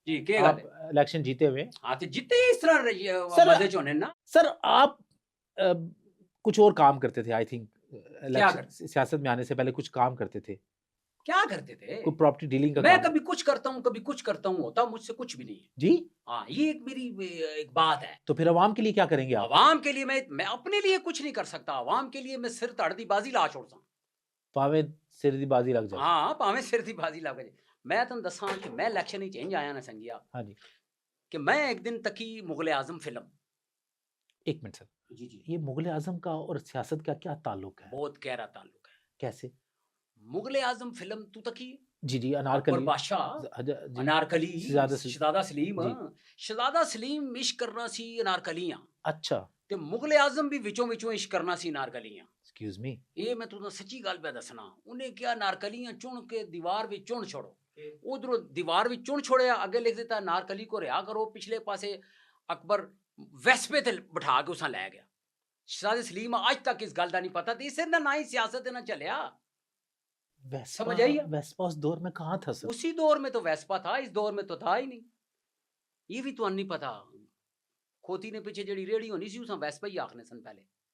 जी केह् गल्ल आप है? इलेक्शन जीते हुए। हाँ ते जित्ते इस तरह सर मजे च होने ना। सर आप अ, कुछ और काम करते थे आई थिंक क्या इलेक्शन करते सियासत में आने से पहले कुछ काम करते थे। क्या करते थे? कोई प्रॉपर्टी डीलिंग का मैं काम? कभी कुछ करता हूँ, कभी कुछ करता हूँ, होता मुझसे कुछ भी नहीं है। जी? हाँ, ये एक मेरी एक बात है। तो फिर अवाम के लिए क्या करेंगे आप? अवाम के लिए मैं अपने लिए कुछ नहीं कर सकता, अवाम के लिए मैं सिर धड़ दी बाजी ला छोड़ता हूँ। भावें सिर दी बाजी लग जाए। हाँ, भावें सिर दी बाजी लग जाए। मैं तुहानू दस्सां कि मैं इलेक्शन च इंज आया ना संगिया हाँ जी। कि मैं एक दिन तकी मुगले आज़म फ़िल्म। 1 मिनट सर, जी, जी। ये मुग़ल ए आज़म का और सियासत का क्या ताल्लुक है? बहुत गहरा ताल्लुक है। कैसे? मुगले आज़म फ़िल्म तू तकी जी, जी, अकबर अनारकली बादशाह, जी, अनारकली, शहज़ादा शहज़ादा सलीम जी। शहज़ादा सलीम इश्क करना सी अनारकलियां अच्छा, ते मुगले आज़म भी विचों-विचों इश्क करना सी अनारकलियां। Excuse me. ये मैं तुहानू सच्ची गल पे दसना, उन्हें क्या अनारकलियां चुन के दीवार विच चुन छोड़ो। उधरों दीवार विच चुन छोड़िया, अगे लिख दिता अनारकली को रिहा करो, पिछले पासे अकबर वेस्पे ते बिठा के उसा लै गया। शहज़ादे सलीम आज तक इस गल का नहीं पता ते इस ना ही सियासत ना चलिया। वेस्पा समझ आई है? वेस्पा उस दौर में कहाँ था सर? उसी दौर में तो वेस्पा था, इस दौर में तो था ही नहीं। ये भी तुहानू नहीं पता। खोती ने पीछे जेड़ी रेहड़ी होनी सी उसा वेस्पा ही आखने सन पहले।